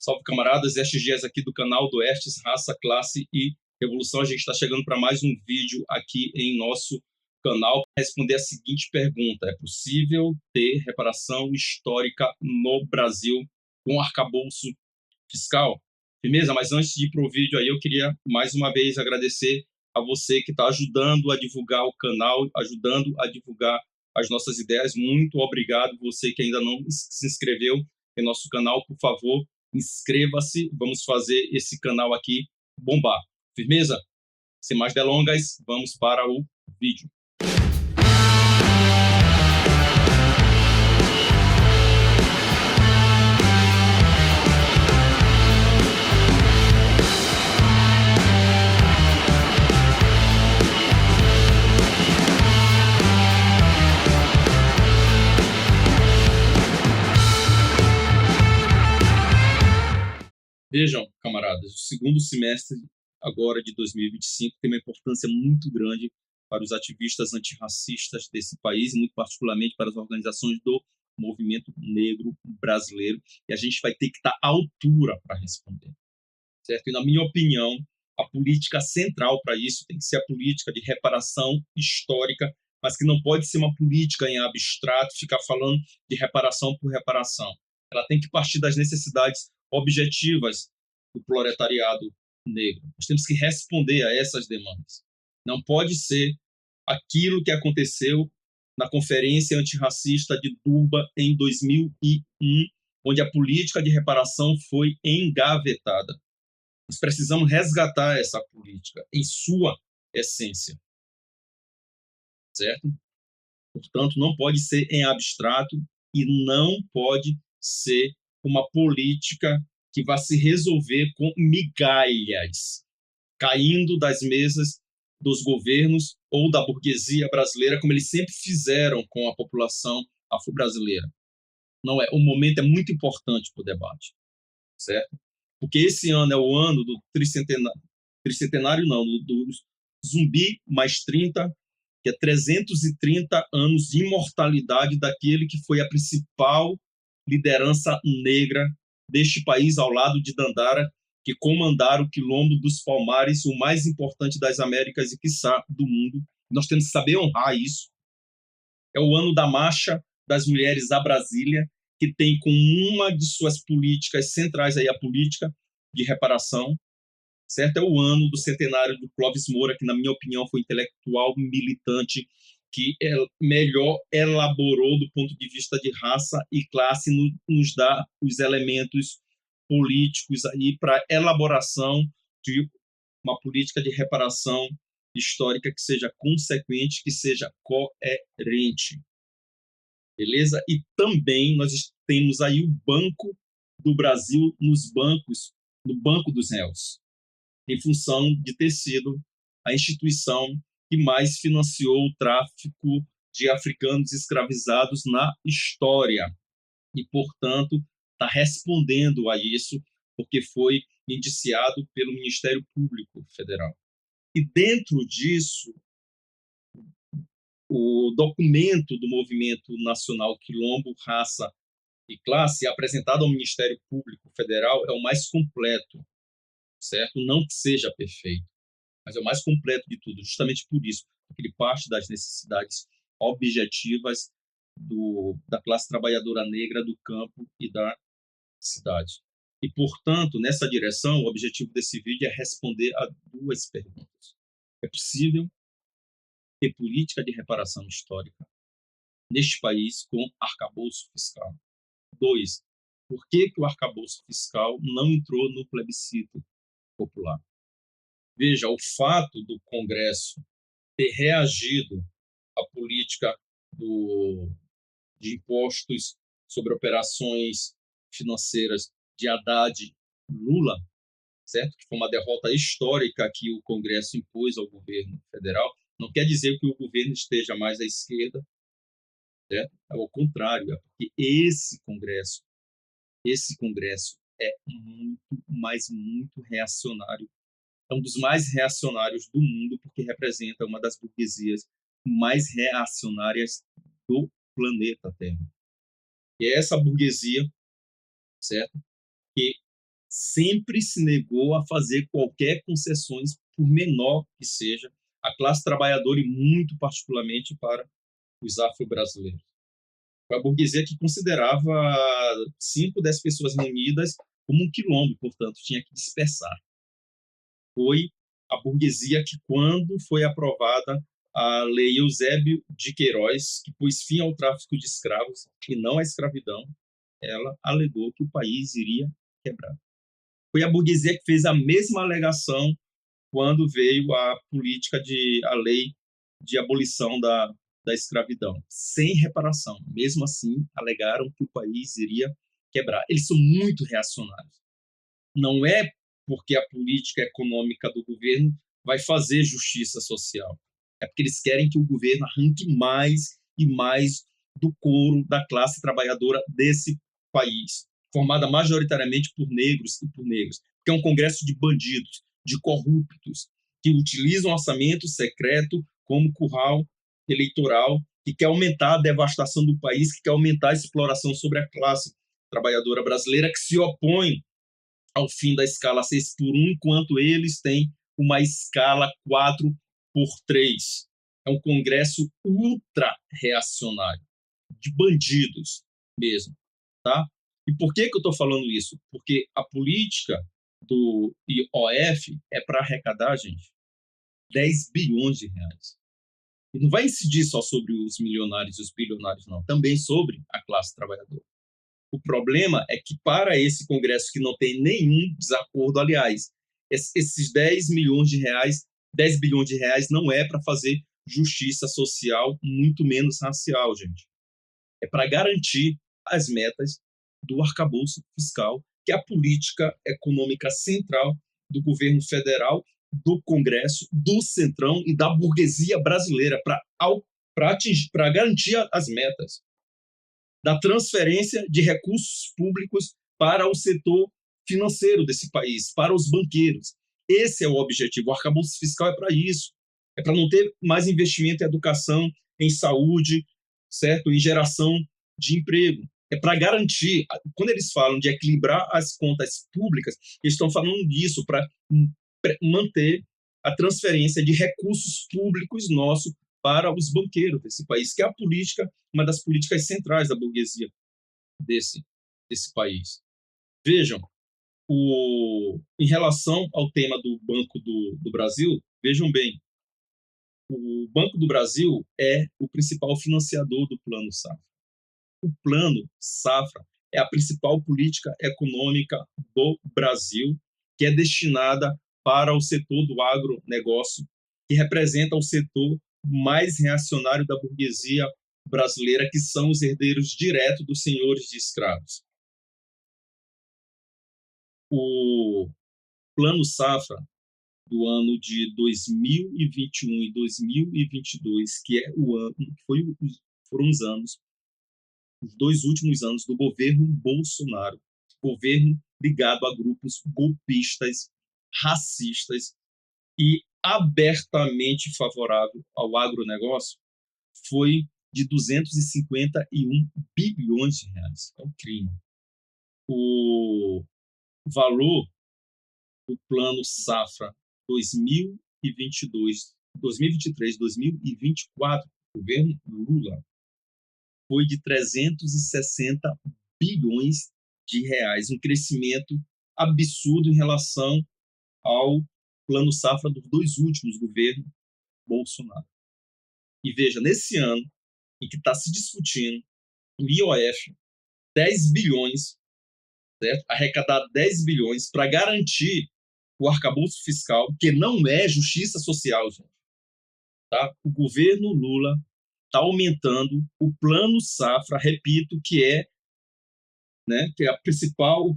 Salve, camaradas, estes dias aqui do canal do Estes, Raça, Classe e Revolução. A gente está chegando para mais um vídeo aqui em nosso canal para responder a seguinte pergunta: é possível ter reparação histórica no Brasil com arcabouço fiscal? Firmeza? Mas antes de ir para o vídeo aí, eu queria mais uma vez agradecer a você que está ajudando a divulgar o canal, ajudando a divulgar as nossas ideias. Muito obrigado. Você que ainda não se inscreveu em nosso canal, por favor, inscreva-se, vamos fazer esse canal aqui bombar. Firmeza? Sem mais delongas, vamos para o vídeo. Vejam, camaradas, o segundo semestre agora de 2025 tem uma importância muito grande para os ativistas antirracistas desse país, e muito particularmente para as organizações do movimento negro brasileiro, e a gente vai ter que estar à altura para responder, certo? E, na minha opinião, a política central para isso tem que ser a política de reparação histórica, mas que não pode ser uma política em abstrato, ficar falando de reparação por reparação. Ela tem que partir das necessidades objetivas do proletariado negro. Nós temos que responder a essas demandas. Não pode ser aquilo que aconteceu na Conferência Antirracista de Durban em 2001, onde a política de reparação foi engavetada. Nós precisamos resgatar essa política em sua essência, certo? Portanto, não pode ser em abstrato e não pode ser uma política que vai se resolver com migalhas, caindo das mesas dos governos ou da burguesia brasileira, como eles sempre fizeram com a população afro-brasileira. Não é. O momento é muito importante para o debate, certo? Porque esse ano é o ano do tricentenário não, do Zumbi mais 30, que é 330 anos de imortalidade daquele que foi a principal liderança negra deste país, ao lado de Dandara, que comandaram o Quilombo dos Palmares, o mais importante das Américas e, quiçá, do mundo. Nós temos que saber honrar isso. É o ano da Marcha das Mulheres a Brasília, que tem como uma de suas políticas centrais aí a política de reparação, certo? É o ano do centenário do Clóvis Moura, que, na minha opinião, foi intelectual, militante, que melhor elaborou do ponto de vista de raça e classe, nos dá os elementos políticos aí para elaboração de uma política de reparação histórica que seja consequente, que seja coerente. Beleza? E também nós temos aí o Banco do Brasil no Banco dos Réus, em função de ter sido a instituição que mais financiou o tráfico de africanos escravizados na história. E, portanto, está respondendo a isso, porque foi indiciado pelo Ministério Público Federal. E, dentro disso, o documento do Movimento Nacional Quilombo, Raça e Classe, apresentado ao Ministério Público Federal, é o mais completo, certo? Não que seja perfeito, mas é o mais completo de tudo, justamente por isso, porque ele parte das necessidades objetivas da classe trabalhadora negra do campo e da cidade. E, portanto, nessa direção, o objetivo desse vídeo é responder a duas perguntas. É possível ter política de reparação histórica neste país com arcabouço fiscal? 2. Por que o arcabouço fiscal não entrou no plebiscito popular? Veja, o fato do Congresso ter reagido à política de impostos sobre operações financeiras de Haddad e Lula, certo? Que foi uma derrota histórica que o Congresso impôs ao governo federal, não quer dizer que o governo esteja mais à esquerda, certo? Ao contrário, é porque esse Congresso é muito, mas muito reacionário. É um dos mais reacionários do mundo, porque representa uma das burguesias mais reacionárias do planeta Terra. E é essa burguesia, certo, que sempre se negou a fazer qualquer concessões, por menor que seja, à classe trabalhadora e muito particularmente para os afro-brasileiros. A burguesia que considerava 5, 10 pessoas reunidas como um quilombo, portanto, tinha que dispersar. Foi a burguesia que, quando foi aprovada a Lei Eusébio de Queiroz, que pôs fim ao tráfico de escravos e não à escravidão, ela alegou que o país iria quebrar. Foi a burguesia que fez a mesma alegação quando veio a lei de abolição da escravidão, sem reparação. Mesmo assim, alegaram que o país iria quebrar. Eles são muito reacionários. Não é porque a política econômica do governo vai fazer justiça social. É porque eles querem que o governo arranque mais e mais do couro da classe trabalhadora desse país, formada majoritariamente por negros e por negras, que é um congresso de bandidos, de corruptos, que utilizam orçamento secreto como curral eleitoral, que quer aumentar a devastação do país, que quer aumentar a exploração sobre a classe trabalhadora brasileira, que se opõe ao fim da escala 6x1, enquanto eles têm uma escala 4x3. É um congresso ultra-reacionário, de bandidos mesmo. Tá? E por que eu estou falando isso? Porque a política do IOF é para arrecadar, gente, 10 bilhões de reais. E não vai incidir só sobre os milionários e os bilionários, não. Também sobre a classe trabalhadora. O problema é que, para esse Congresso que não tem nenhum desacordo, aliás, esses 10 milhões de reais, 10 bilhões de reais não é para fazer justiça social, muito menos racial, gente. É para garantir as metas do arcabouço fiscal, que é a política econômica central do governo federal, do Congresso, do Centrão e da burguesia brasileira, para garantir as metas da transferência de recursos públicos para o setor financeiro desse país, para os banqueiros. Esse é o objetivo. O arcabouço fiscal é para isso. É para não ter mais investimento em educação, em saúde, certo? Em geração de emprego. É para garantir. Quando eles falam de equilibrar as contas públicas, eles estão falando disso, para manter a transferência de recursos públicos nossos para os banqueiros desse país, que é a política, uma das políticas centrais da burguesia desse país. Vejam, em relação ao tema do Banco do Brasil, vejam bem, o Banco do Brasil é o principal financiador do Plano Safra. O Plano Safra é a principal política econômica do Brasil, que é destinada para o setor do agronegócio, que representa o setor mais reacionário da burguesia brasileira, que são os herdeiros diretos dos senhores de escravos. O Plano Safra do ano de 2021 e 2022, que é o ano, foram os anos, os 2 últimos anos do governo Bolsonaro, governo ligado a grupos golpistas, racistas e abertamente favorável ao agronegócio, foi de 251 bilhões de reais. É um crime. O valor do Plano Safra 2022, 2023, 2024, governo Lula, foi de 360 bilhões de reais, um crescimento absurdo em relação ao Plano Safra dos 2 últimos governos Bolsonaro. E veja, nesse ano em que está se discutindo o IOF, 10 bilhões, certo? Arrecadar 10 bilhões para garantir o arcabouço fiscal, que não é justiça social, gente. Tá? O governo Lula está aumentando o Plano Safra, repito, que é o principal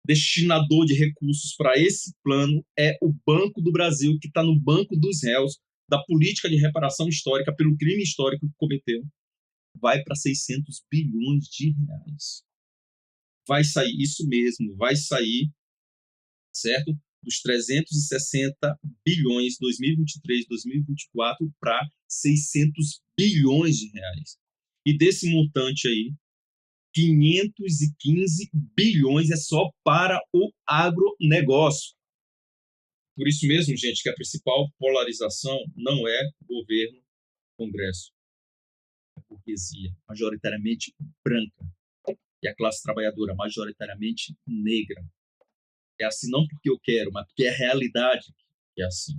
destinador de recursos para esse plano é o Banco do Brasil, que está no banco dos réus da política de reparação histórica pelo crime histórico que cometeu. Vai para 600 bilhões de reais. Vai sair, isso mesmo, vai sair, certo? Dos 360 bilhões 2023, 2024 para 600 bilhões de reais. E desse montante aí, 515 bilhões é só para o agronegócio. Por isso mesmo, gente, que a principal polarização não é governo, Congresso, é burguesia, majoritariamente branca, e a classe trabalhadora, majoritariamente negra. É assim não porque eu quero, mas porque é a realidade que é assim.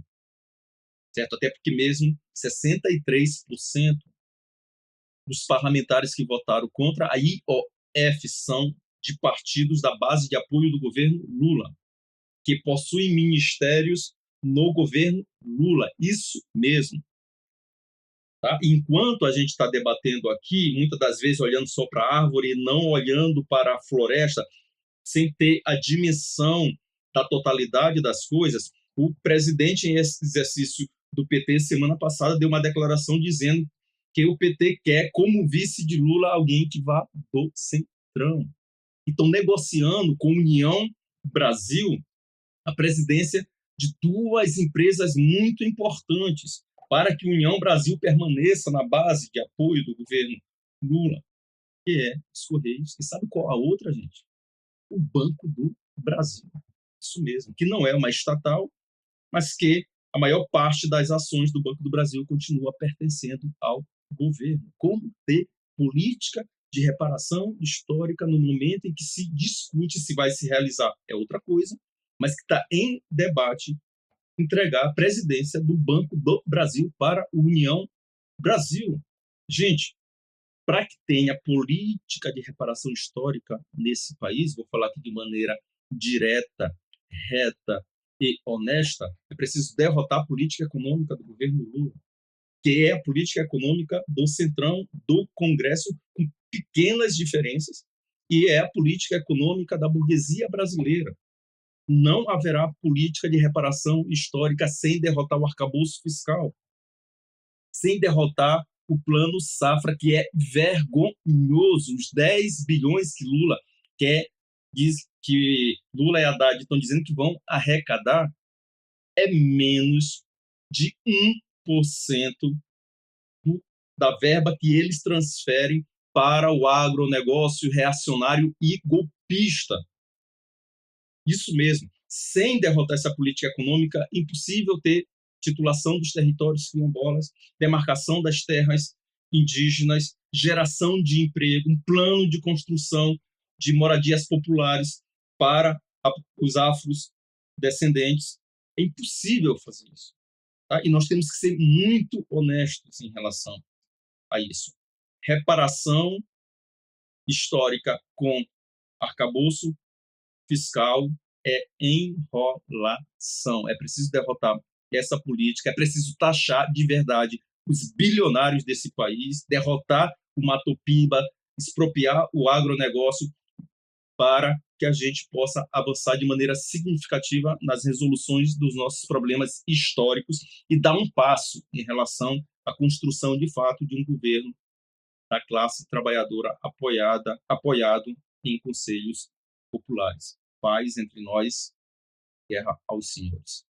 Certo? Até porque mesmo 63% dos parlamentares que votaram contra a IOF são de partidos da base de apoio do governo Lula, que possuem ministérios no governo Lula. Isso mesmo. Tá? Enquanto a gente está debatendo aqui, muitas das vezes olhando só para a árvore e não olhando para a floresta, sem ter a dimensão da totalidade das coisas, o presidente, em exercício do PT, semana passada, deu uma declaração dizendo que o PT quer, como vice de Lula, alguém que vá do centrão. E estão negociando com a União Brasil a presidência de duas empresas muito importantes para que a União Brasil permaneça na base de apoio do governo Lula, que é os Correios. E sabe qual a outra, gente? O Banco do Brasil. Isso mesmo, que não é uma estatal, mas que a maior parte das ações do Banco do Brasil continua pertencendo ao governo. Como ter política de reparação histórica no momento em que se discute se vai se realizar é outra coisa, mas que está em debate entregar a presidência do Banco do Brasil para a União Brasil. Gente, para que tenha política de reparação histórica nesse país, vou falar aqui de maneira direta, reta e honesta, é preciso derrotar a política econômica do governo Lula, que é a política econômica do Centrão, do Congresso, com pequenas diferenças, e é a política econômica da burguesia brasileira. Não haverá política de reparação histórica sem derrotar o arcabouço fiscal, sem derrotar o plano Safra, que é vergonhoso. Os 10 bilhões que Lula quer, diz que Lula e Haddad estão dizendo que vão arrecadar, é menos de 1% da verba que eles transferem para o agronegócio reacionário e golpista. Isso mesmo. Sem derrotar essa política econômica, impossível ter titulação dos territórios quilombolas, demarcação das terras indígenas, geração de emprego, um plano de construção de moradias populares para os afrodescendentes. É impossível fazer isso. Tá? E nós temos que ser muito honestos em relação a isso. Reparação histórica com arcabouço fiscal é enrolação. É preciso derrotar essa política, é preciso taxar de verdade os bilionários desse país, derrotar o Mato Piba, expropriar o agronegócio para que a gente possa avançar de maneira significativa nas resoluções dos nossos problemas históricos e dar um passo em relação à construção de fato de um governo da classe trabalhadora apoiado em conselhos populares. Paz entre nós, guerra aos senhores.